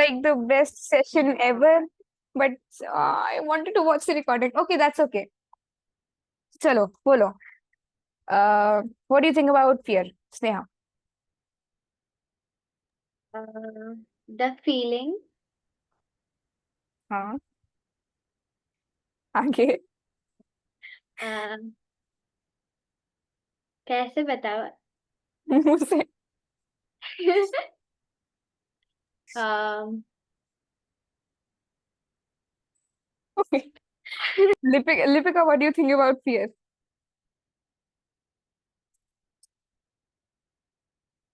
like the best session ever, but I wanted to watch the recording. Okay, that's okay. Chalo, bolo. What do you think about fear, Sneha? The feeling हाँ आगे uh, कैसे बताओ मुंह से um, Lipika, what do you think about fear?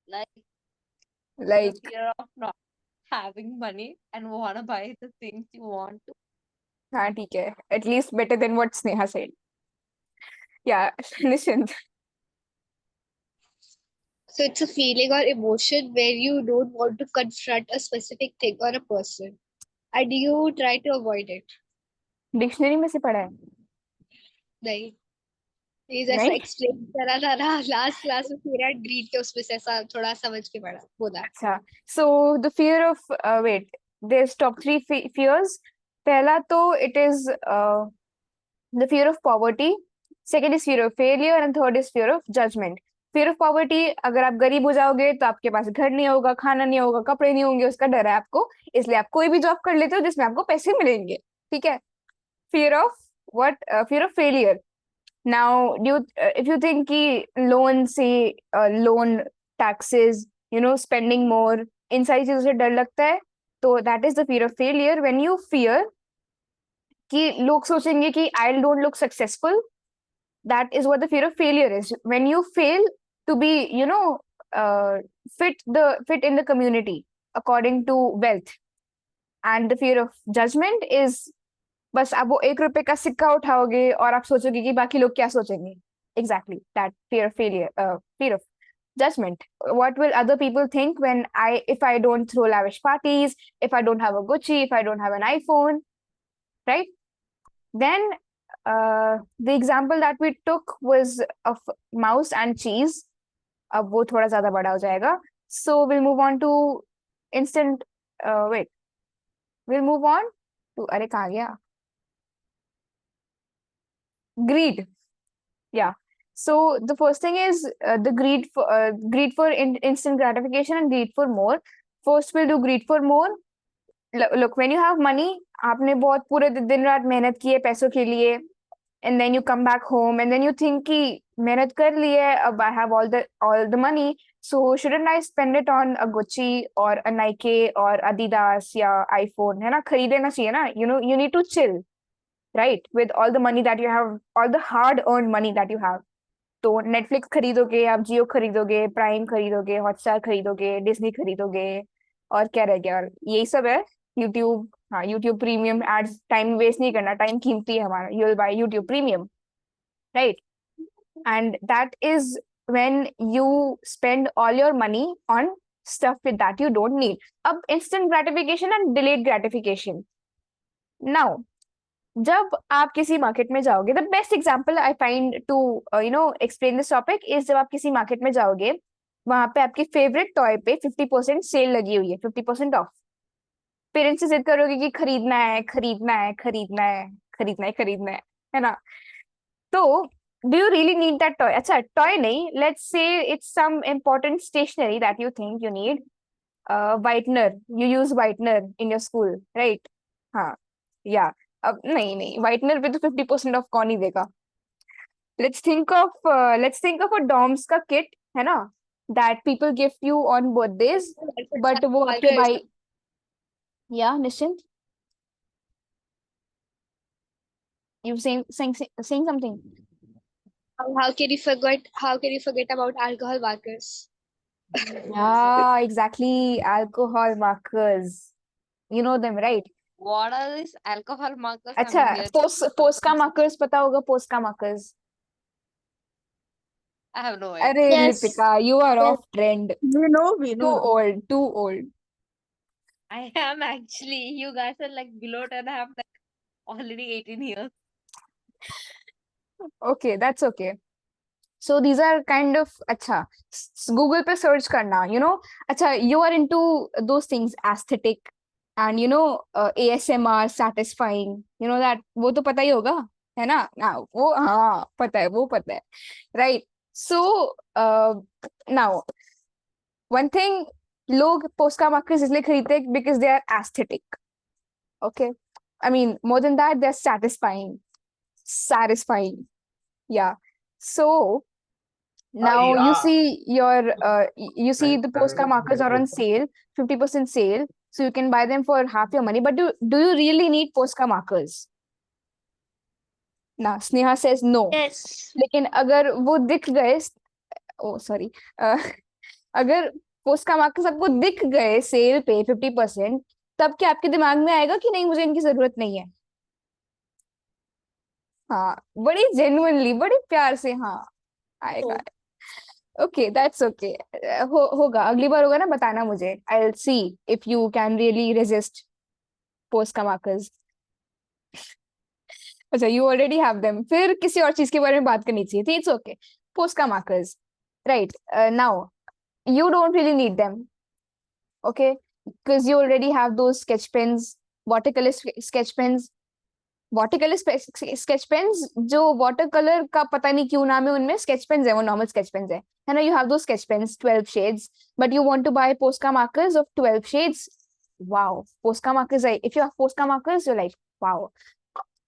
Like the Like, fear of not having money and want to buy the things you want to. हाँ ठीक है. At least better than what Sneha said. Yeah, Nishant. So it's a feeling or emotion where you don't want to confront a specific thing or a person, and you try to avoid it. Dictionary में से पढ़ा है नहीं, ये जैसा नहीं explain करा था ना लास्ट क्लास में, पूरा ग्रीड के उसमें से ऐसा थोड़ा समझ के पढ़ा बोला. अच्छा. So the fear of wait, there's top three fears. पहला तो it is the fear of poverty. Second is fear of failure, and third is fear of judgment. Fear of poverty, अगर आप गरीब हो जाओगे तो आपके पास घर नहीं होगा, खाना नहीं होगा, कपड़े नहीं होंगे, उसका डर है आपको, इसलिए आप कोई भी जॉब कर लेते हो जिसमें आपको पैसे मिलेंगे. ठीक है. Fear of what? Fear of failure. Now, if you think कि loan से loan, taxes, spending more, इन सारी चीजों से डर लगता है, तो that is the fear of failure. When you fear कि लोग सोचेंगे कि I don't look successful, that is what the fear of failure is. When you fail to be, fit in the community according to wealth. And the fear of judgment is बस आप वो 1 रुपए का सिक्का उठाओगे और आप सोचोगे कि बाकी लोग क्या सोचेंगे. Exactly that fear of failure, fear of judgment. What will other people think if I don't throw lavish parties, if I don't have a Gucci, if I don't have an iPhone, right? Then the example that we took was of mouse and cheese. अब वो थोड़ा ज्यादा बड़ा हो जाएगा. So we'll move on to instant. Wait, we'll move on to अरे कहाँ गया? Greed. Yeah. So the first thing is the greed for instant gratification and greed for more. First, we'll do greed for more. Look, when you have money, आपने बहुत पूरे दिन रात मेहनत की है पैसों के लिए, and then you come back home and then you think कि मेहनत कर ली है, अब I have all the money, so shouldn't I spend it on a Gucci or a Nike or Adidas या iPhone, है ना? खरीद लेना चाहिए ना? You need to chill, right? With all the money that you have, all the hard earned money that you have. तो Netflix खरीदोगे, आप जियो खरीदोगे, प्राइम खरीदोगे, हॉटस्टार खरीदोगे, डिज्नी खरीदोगे, और क्या रह गया? और यही सब है. यूट्यूब, हाँ, YouTube premium ads. Time waste नहीं करना, टाइम कीमती है हमारा. You will buy YouTube premium, right? And that is when you spend all your money on stuff with that you don't need. अब instant gratification and delayed gratification. Now, जब आप किसी market में जाओगे, the best example I find to explain this topic is, जब आप किसी market में जाओगे, वहां पे आपकी फेवरेट टॉय पे 50% सेल लगी हुई है, 50% ऑफ. पेरेंट्स से जिद करोगे कि खरीदना है, खरीदना है, खरीदना है, खरीदना है, खरीदना है ना? तो do you really need that toy? अच्छा, टॉय नहीं, let's say it's some important stationery that you think you need. Whitener, you use whitener in your school, right? हाँ, या अब नहीं, व्हाइटनर पे तो 50% ऑफ कौन ही देगा? Let's think of a Doms का किट, है ना, that people gift you on birthdays, but वो आपके भाई. या निश्चिंत, you saying something. How can you forget about alcohol markers? Yeah, exactly, alcohol markers. You know them, right? What are these alcohol markers? अच्छा, पोस्का markers पता होगा? पोस्का markers. I have no idea. अरे Yes. Lipika, you are Yes. off trend. We Too old, too old. I am actually. You guys are like below 10. I am like already 18 years. Okay, that's okay. So these are kind of, अच्छा, Google पे search करना, अच्छा, you are into those things, aesthetic, and ASMR satisfying, that वो तो पता ही होगा, है ना? वो हाँ पता है, वो पता है, right? So now one thing, लोग पोस्का मार्कर्स इसलिए खरीदते हैं because they are aesthetic. Okay, I mean more than that, they're satisfying. Yeah. So now you see the Posca markers are on sale, 50% sale, so you can buy them for half your money. But do you really need Posca markers? Now Sneha says no. Yes. लेकिन अगर वो दिख गए, sorry, अगर पोस्का markers आपको दिख गए cell पे 50%, तब क्या आपके दिमाग में आएगा कि नहीं मुझे इनकी जरूरत नहीं है? हाँ, बड़ी जेन्युइनली, बड़े प्यार से हाँ आएगा. Okay, that's okay. होगा, अगली बार होगा ना, बताना मुझे. I will see if you can really resist पोस्का markers. अच्छा, यू ऑलरेडी हैव देम, फिर किसी और चीज के बारे में बात करनी चाहिए थी. It's okay. पोस्का markers, right? Now you don't really need them, okay, because you already have those sketch pens, watercolor sketch pens. watercolor sketch pens जो watercolor का पता नहीं क्यों नाम है उनमें, sketch pens है, वो normal sketch pens है ना? You have those sketch pens 12 shades, but you want to buy Posca markers of 12 shades. Wow, Posca markers, if you have Posca markers, you're like, wow,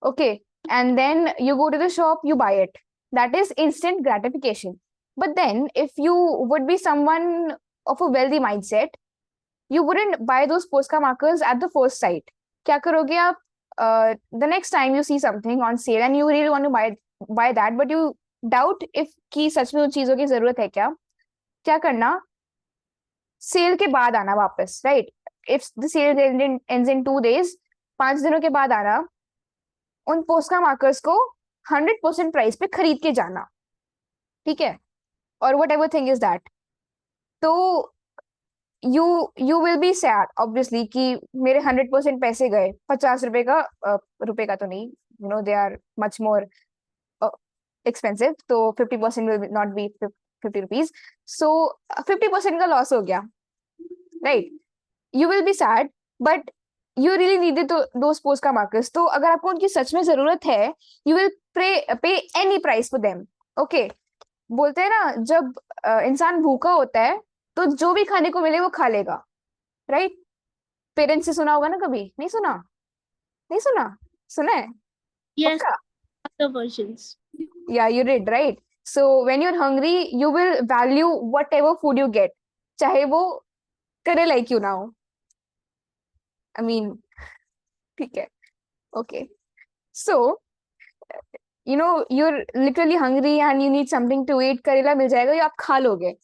okay. And then you go to the shop, you buy it. That is instant gratification. But then if you would be someone of a wealthy mindset, you wouldn't buy those Posca markers at the first sight. क्या करोगे आप? The next time you see something on sale and you really want to buy that, but you doubt if कि सच में उन चीजों की जरूरत है क्या करना? सेल के बाद आना वापस, right? If the sale ends in 2 days, 5 दिनों के बाद आना, उन पोस्का मार्कर्स को 100% प्राइस पे खरीद के जाना, ठीक है? और whatever thing is that, तो you will be sad obviously कि मेरे 100% पैसे गए. 50 रुपए का, रुपए का तो नहीं, they are much more expensive, तो 50% will not be 50 rupees, so 50% का लॉस हो गया, right? You will be sad, but you really needed those Posca markers. तो अगर आपको उनकी सच में जरूरत है, you will pay any price for them. Okay, बोलते हैं ना, जब इंसान भूखा होता है तो जो भी खाने को मिले वो खा लेगा, राइट? पेरेंट्स से सुना होगा ना कभी? नहीं सुना? नहीं सुना? सुना है? Yes. पक्का? Other versions. Yeah, you did, right? So when you're hungry, you will value whatever food you get, चाहे वो करेला ही क्यों ना हो. I mean, ठीक है, okay. So you're literally hungry and you need something to eat, करेला मिल जाएगा, या आप खा लोगे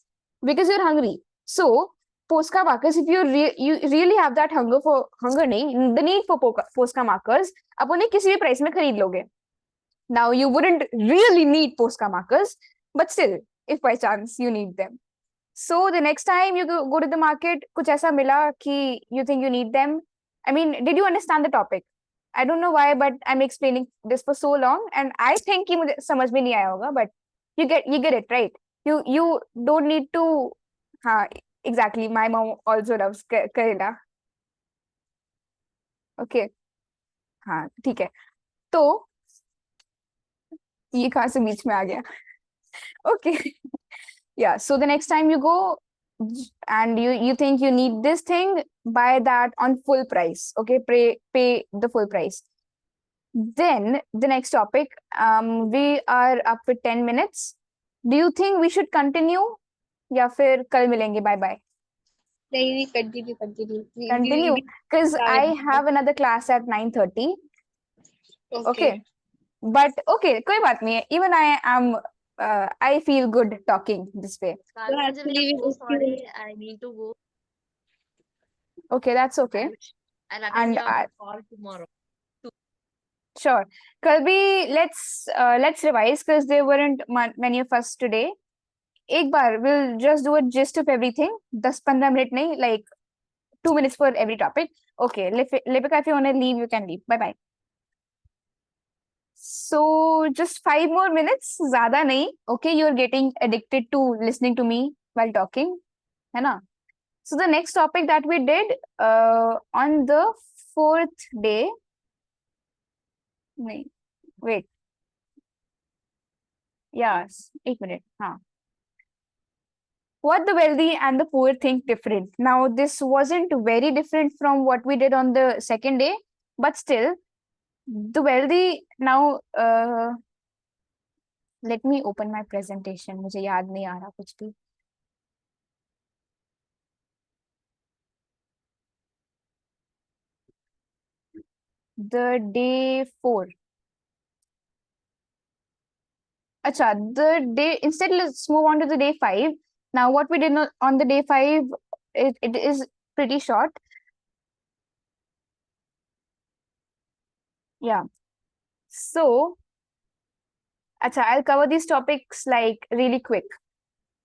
because you're hungry. So Posca markers, if you really have that hunger नहीं, the need for Posca markers, आप उन्हें किसी भी प्राइस में खरीद लोगे. Now you wouldn't really need Posca markers, but still, if by chance you need them. So the next time you go to the market, कुछ ऐसा मिला कि you think you need them. I mean, did you understand the topic? I don't know why, but I'm explaining this for so long, and I think कि मुझे समझ में नहीं आया होगा, but you get it, right? You don't need to. हाँ, exactly. My mom also loves करेला. Okay. हाँ, ठीक है. तो ये कहाँ से बीच में आ गया? Okay. Yeah. So the next time you go and you think you need this thing, buy that on full price. Okay, pay the full price. Then the next topic, we are up with 10 minutes. Do you think we should continue? या फिर कल मिलेंगे? Bye bye. नहीं, continue. Continue because I have another class at 9:30. Okay. But okay, कोई बात नहीं है. Even I feel good talking this way. actually, we I'm so just sorry, I need to go. Okay, that's okay. I'll And attend your call tomorrow. Sure. Kalbi, let's revise because there weren't many of us today. एक बार we'll just do a gist of everything. 10-15 minute नहीं, like 2 minutes for every topic. Okay, Lipika, if you want to leave, you can leave. Bye bye. So just 5 more minutes, ज़्यादा नहीं. Okay, you're getting addicted to listening to me while talking, है ना? So the next topic that we did on the fourth day. Wait. Yes, 8 minutes. What the wealthy and the poor think different. Now, this wasn't very different from what we did on the second day, but still, the wealthy now. Let me open my presentation. मुझे याद नहीं आ रहा कुछ भी. The day 4. Acha, instead let's move on to the day 5. Now what we did on the day 5, it is pretty short. Yeah. So, acha, I'll cover these topics like really quick.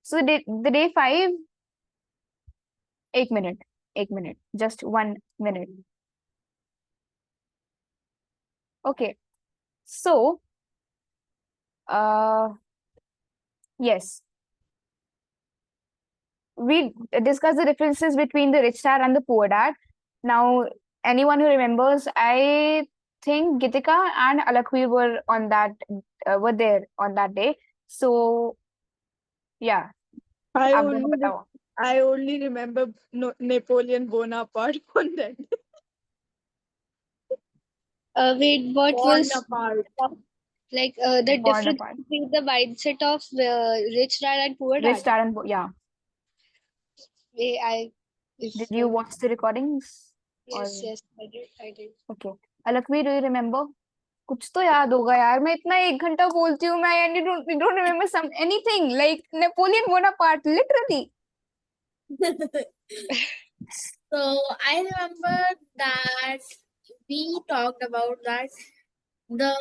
So the day 5, 8 minutes, just 1 minute. Okay. So, yes. We discussed the differences between the rich dad and the poor dad. Now, anyone who remembers, I think Gitika and Alakveer were there on that day. So, yeah. I आप only, दोनों बताओ. I only remember Napoleon Bonaparte on that. Wait, what was Bonaparte. like the difference Bonaparte. between the mindset of rich dad and poor Rich dad? dad and yeah. Did you watch the recordings? Yes, or- yes, I did. Okay. Alakveer, do you remember? कुछ तो याद होगा यार. मैं इतना 1 घंटा बोलती हूँ. मैं don't remember anything like Napoleon Bonaparte, literally. So I remember that we talked about that the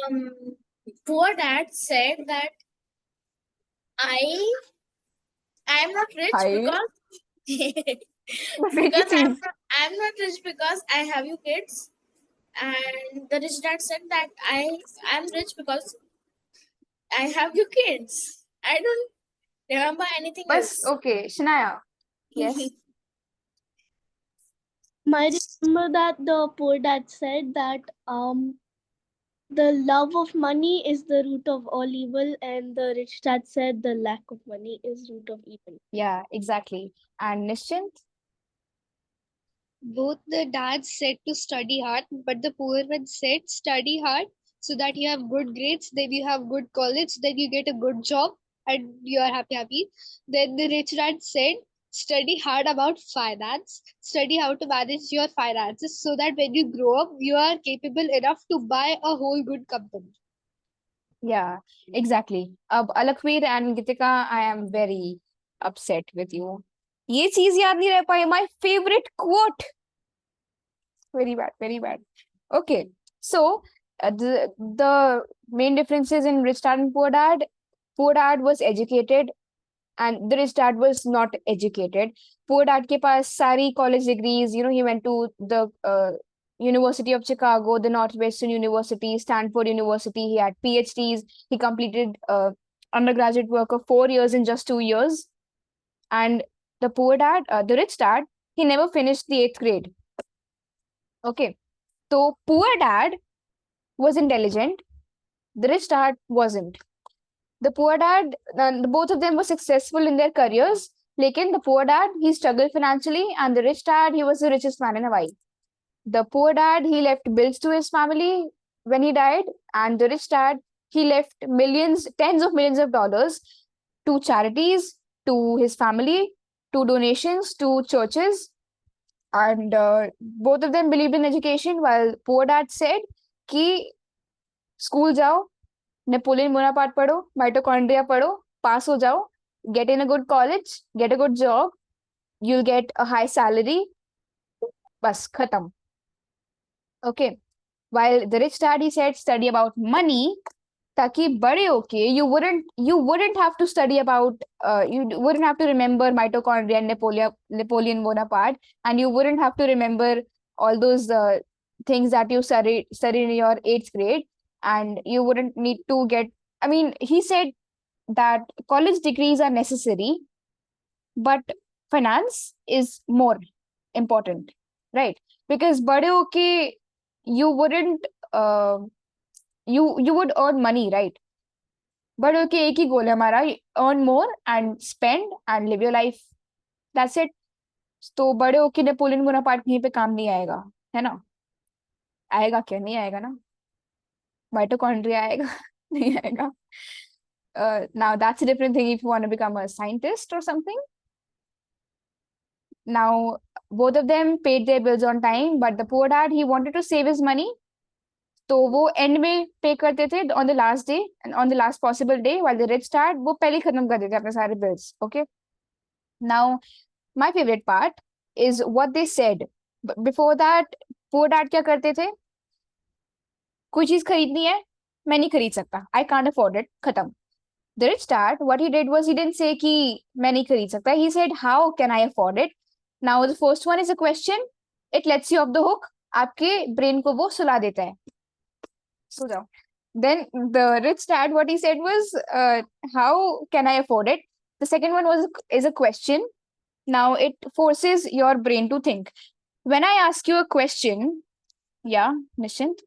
poor dad said that I'm not rich Hi. because Fake because cheese. I'm not rich because I have you kids, and the rich dad said that I'm rich because I have you kids. I don't remember anything Bas, else. okay. Shanaya. Yes. I remember that the poor dad said that the love of money is the root of all evil, and the rich dad said the lack of money is root of evil. Yeah, exactly. And Nischint? Both the dads said to study hard, but the poor one said study hard so that you have good grades, then you have good college, then you get a good job and you are happy. Then the rich dad said study hard about finance, study how to manage your finances so that when you grow up, you are capable enough to buy a whole good company. Yeah, exactly. Alakveer and Gitika, I am very upset with you. ये चीज याद नहीं रह पाई. My favorite quote. Very bad, very bad. Okay, so the main differences in rich dad and poor dad. Poor dad was educated and the rich dad was not educated. Poor dad के पास सारी college degrees. He went to the University of Chicago, the Northwestern University, Stanford University. He had PhDs. He completed undergraduate work of 4 years in just 2 years. And the rich dad, he never finished the 8th grade. Okay, so poor dad was intelligent. The rich dad wasn't. The poor dad, both of them were successful in their careers. Lekin the poor dad, he struggled financially, and the rich dad, he was the richest man in Hawaii. The poor dad, he left bills to his family when he died, and the rich dad, he left tens of millions of dollars to charities, to his family, to donations, to churches. And both of them believed in education, while poor dad said कि school जाओ, Napoleon Bonaparte पढ़ो, mitochondria पढ़ो, pass हो जाओ, get in a good college, get a good job, you'll get a high salary, बस खत्म. Okay, while the rich dad, he said study about money, ताकि बड़े होके you wouldn't have to study about you wouldn't have to remember mitochondria and Napoleon Bonaparte, and you wouldn't have to remember all those things that you studied in your 8th grade, and you wouldn't need to get. I mean, he said that college degrees are necessary, but finance is more important, right? Because bade hoke you wouldn't you would earn money, right? बड़े होके एक ही गोल है हमारा, earn more and spend and live your life, that's it. तो बड़े होके Napoleon Bonaparte कहीं पे काम नहीं आएगा, है ना? आएगा क्या? नहीं आएगा ना, माइटोकॉन्ड्रिया आएगा नहीं आएगा. Now that's a different thing if you want to become a scientist or something. Now both of them paid their bills on time, but the poor dad, he wanted to save his money, तो वो and में पे करते थे on the last day and on the last possible day, while the rich dad वो पहले ही खत्म कर देते अपने सारे bills. Okay, now my favourite part is what they said before that. Poor dad क्या करते थे? कोई चीज खरीदनी है, मैं नहीं खरीद सकता, आई कांट अफोर्ड इट, खत्म. The rich dad what he did was he didn't say कि मैं नहीं खरीद सकता, he said how can I afford it. Now the first one is a question, it let's you of the hook, आपके brain को वो सुला देता है, सो जाओ. Then the rich dad, what he said was, how can I afford it? The second one is a question. Now it forces your brain to think. When I ask you a question, yeah, Nishant?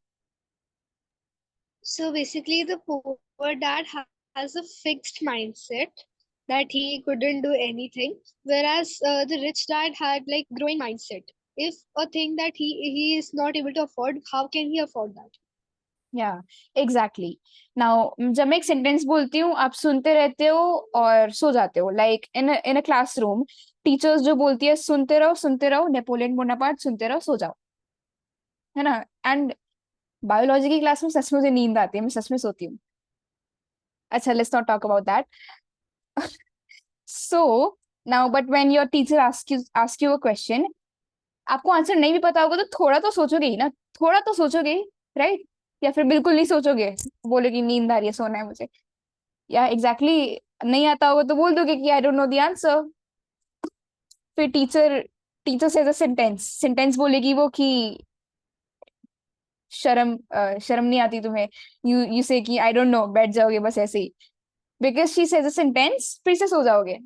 So basically, the poor dad has a fixed mindset that he couldn't do anything, whereas the rich dad had like growing mindset. If a thing that he is not able to afford, how can he afford that? Yeah, exactly. Now जब मैं एक sentence बोलती हूँ आप सुनते रहते हो और सो जाते हो, like in a classroom teachers जो बोलती है सुनते रहो नेपोलियन बोनापार्ट, सुनते रहो, सो जाओ, है ना? एंड बायोलॉजी की क्लास में सच में मुझे नींद आती है, मैं सच में सोती हूँ. अच्छा, let's not talk about that. So now but when your teacher ask you a question, आपको आंसर नहीं भी पता होगा तो थोड़ा तो सोचोगे ही ना, थोड़ा तो सोचोगे ही, राइट? या फिर बिल्कुल नहीं सोचोगे, बोलोगे नींद आ रही है, सोना है मुझे, या एग्जैक्टली नहीं आता होगा तो बोल दोगे कि आई डोंट नो द आंसर. फिर टीचर सेज अ सेंटेंस बोलेगी वो कि शर्म नहीं आती तुम्हें, यू से कि आई डोंट नो, बैठ जाओगे बस ऐसे ही, because she says a sentence, फिर से सो जाओगे.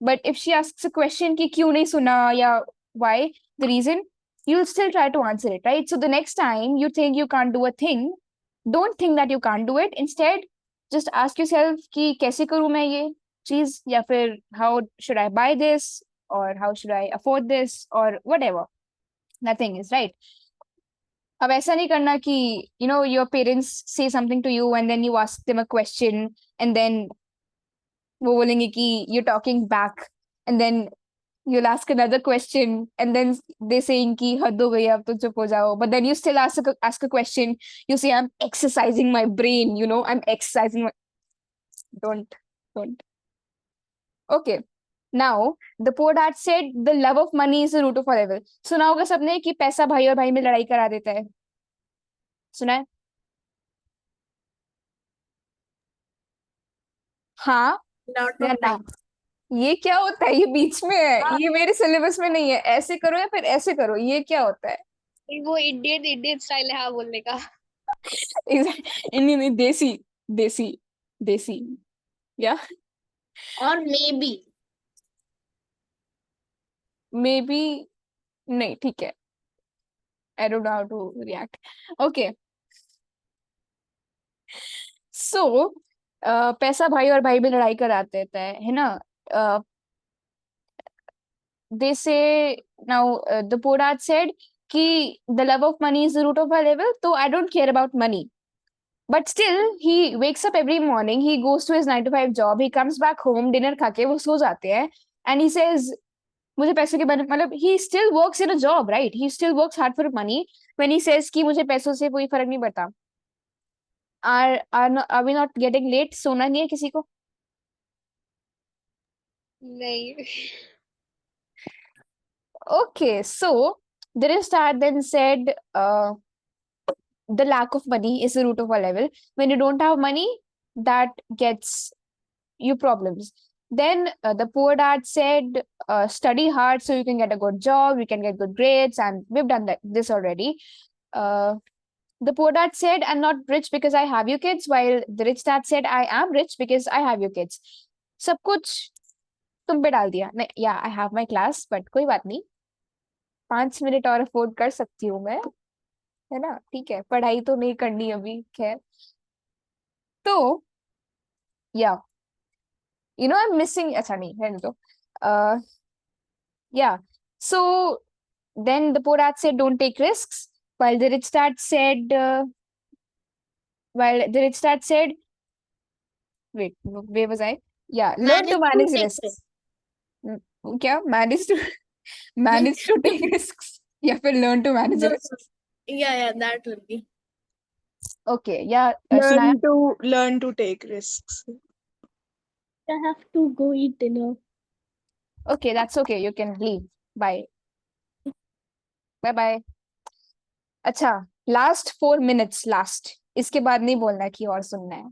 But if she asks a question कि क्यों नहीं सुना या why, the reason, you'll still try to answer it, right? So the next time you think you can't do a thing, don't think that you can't do it. Instead, just ask yourself कि कैसे करूँ मैं ये चीज, या फिर how should I buy this, or how should I afford this, or whatever. Nothing is right. अब ऐसा नहीं करना कि your parents say something to you and then you ask them a question and then वो बोलेंगे कि you're talking back, and then you'll ask another question and then they saying ki had ho gayi, ab to chup ho jao, but then you still ask a question, you say I'm exercising my brain, I'm exercising my... don't. Okay, now the poor dad said the love of money is the root of all evil. सुना होगा सबने कि पैसा भाई और भाई में लड़ाई करा देता है, सुना है? हाँ Lot या of ना? times. ये क्या होता है? ये बीच में है, ये मेरे सिलेबस में नहीं है, ऐसे करो या फिर ऐसे करो, ये क्या होता है? वो इंडियन स्टाइल है हाँ बोलने का. इंडियन देसी या Or maybe. मे बी नहीं, ठीक है, I don't know how to react. Okay, so पैसा भाई और भाई में लड़ाई करा देता है ना? they say now the poor dad said कि the love of money is the root of our evil, so I don't care about money. But still he wakes up every morning, he goes to his 9 to 5 job, he comes back home, dinner खा के वो सो जाते हैं, and he says मुझे पैसों के बारे मतलब he still works in a job, right? He still works hard for money. When he says कि मुझे पैसों से कोई फर्क नहीं पड़ता, are we not getting late? सोना नहीं है किसी को? नहीं. Okay, so the rich dad then said the lack of money is the root of all evil. When you don't have money, that gets you problems. Then the poor dad said, study hard so you can get a good job, you can get good grades, and we've done this already. The poor dad said, I'm not rich because I have you kids, while the rich dad said, I am rich because I have you kids. सब कुछ तुम पे डाल दिया। नहीं, या I have my class, but कोई बात नहीं, 5 मिनट और अफोर्ड कर सकती हूँ मैं, है ना? ठीक है, पढ़ाई तो नहीं करनी अभी, खैर। तो या आई एम मिसिंग, अच्छा नहीं रहने दो। या सो then the poor dad said don't take risks, while the rich dad said wait, where was I? Yeah, learn to manage take risks. क्या manage to manage to take risks या फिर learn to manage No, risks? yeah, that will be. Okay, yeah, Shanaya. Learn to take risks. I have to go eat dinner. Okay, that's okay, you can leave. Bye. Bye bye. अच्छा, last 4 minutes, last, इसके बाद नहीं बोलना है कि और सुनना है,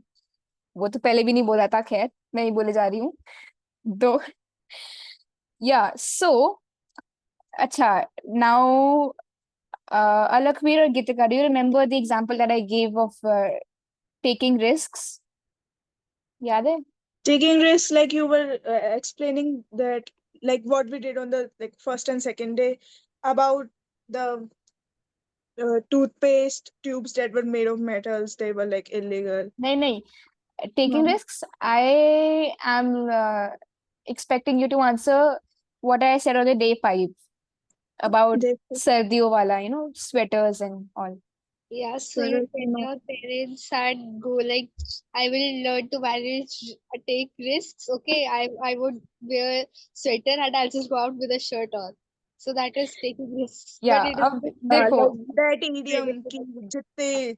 वो तो पहले भी नहीं बोला था, खैर नहीं बोले जा रही हूँ। दो, या सो अच्छा, now Alakveer or Gitika, do you remember the example that I gave of taking risks? याद है? Taking risks, like you were explaining that, like what we did on the like first and second day about the toothpaste tubes that were made of metals, they were like illegal. नहीं, taking No. risks, I am expecting you to answer what I said on the day 5 about They सर्दियों वाला, sweaters and all. Yeah, so you Correct, tell no. your parents and go like, I will learn to manage, take risks. Okay, I would wear sweater and I'll just go out with a shirt on. So that is taking risks. But Yeah, it is अब देखो, like that idiom कि जितने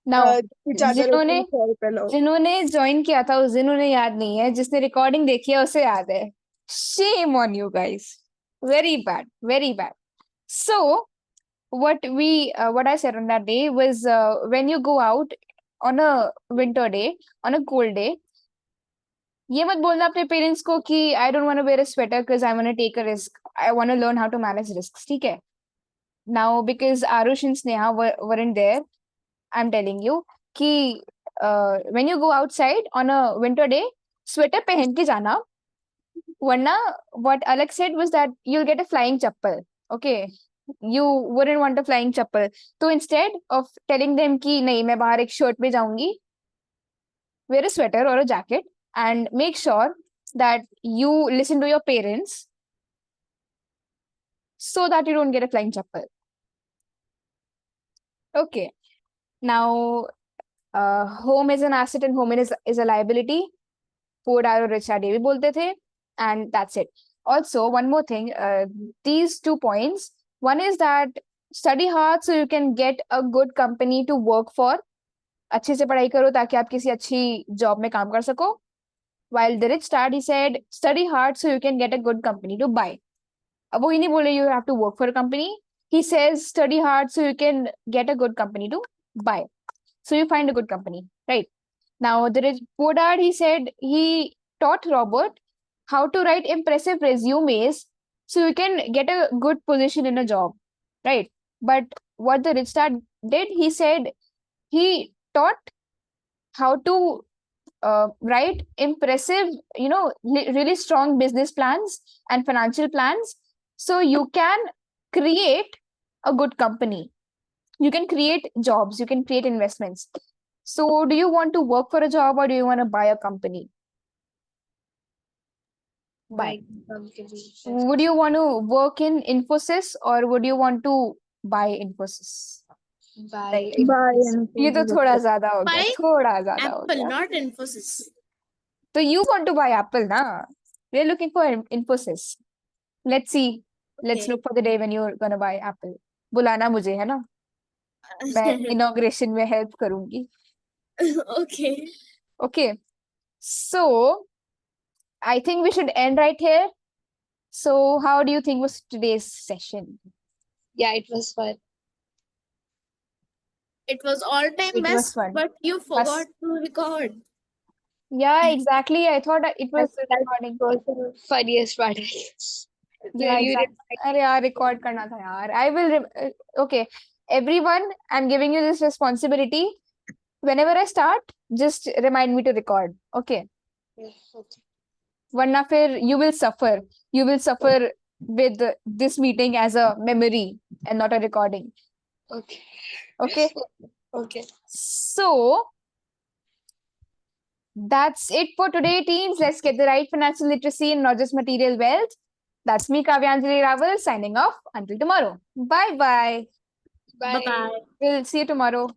now जितनी चादर जिन्होंने उतनी 100 रुपए लो. जिन्होंने ज्वाइन किया था उस दिन उन्हें याद नहीं है, जिसने रिकॉर्डिंग देखी है उसे याद है। Shame on you guys, very bad, very bad. So what I said on that day was, when you go out on a winter day, on a cold day, ये मत बोलना अपने पेरेंट्स को कि I don't want to wear a sweater because I want to take a risk, I want to learn how to manage risks, ठीक है? Now because Arush and Sneha weren't there, I'm telling you कि when you go outside on a winter day, sweater पहन के जाना, वरना what Alex said was that you'll get a flying chappal. Okay, you wouldn't want a flying chappal. So instead of telling them कि नहीं मैं बाहर एक shirt में जाऊंगी, wear a sweater or a jacket and make sure that you listen to your parents so that you don't get a flying chappal. Okay, now home is an asset and home is a liability. Poor dad or rich dad ये भी बोलते थे, and that's it. Also, one more thing, these 2 points, one is that study hard so you can get a good company to work for. अच्छे से पढ़ाई करो ताकि आप किसी अच्छी जॉब में काम कर सको. While the rich dad, he said study hard so you can get a good company to buy. अब वो ही नहीं बोले you have to work for a company. He says study hard so you can get a good company to buy. So you find a good company, right? Now, the poor dad, he said he taught Robert how to write impressive resumes so you can get a good position in a job, right? But what the rich dad did, he said he taught how to write impressive, really strong business plans and financial plans so you can create a good company. You can create jobs, you can create investments. So do you want to work for a job or do you want to buy a company? Buy. Would you want to work in Infosys or would you want to buy Infosys? Bye. Buy ये तो थोड़ा ज्यादा हो गया, Buy थोड़ा ज्यादा हो Apple, गया. not Infosys. So you want to buy Apple, na? We're looking for Infosys. Let's see. Let's Okay. look for the day when you're gonna buy Apple. बुलाना मुझे, है ना? मैं inauguration में help करूंगी. Okay. Okay. So I think we should end right here. So how do you think was today's session? Yeah, it was fun. It was all-time It was best, fun. but you forgot to record. Yeah, exactly. I thought it was That recording. was the funniest part, I guess. Yeah, When you exactly. अरे यार record करना था यार. I will. Okay, everyone, I'm giving you this responsibility. Whenever I start, just remind me to record. Okay. Okay. वरना फिर you will suffer. You will suffer with this meeting as a memory and not a recording. Okay. Okay. Okay. So that's it for today, teens. Let's get the right financial literacy and not just material wealth. That's me, Kavyanjali Raval, signing off. Until tomorrow. Bye bye. Bye. Bye-bye. We'll see you tomorrow.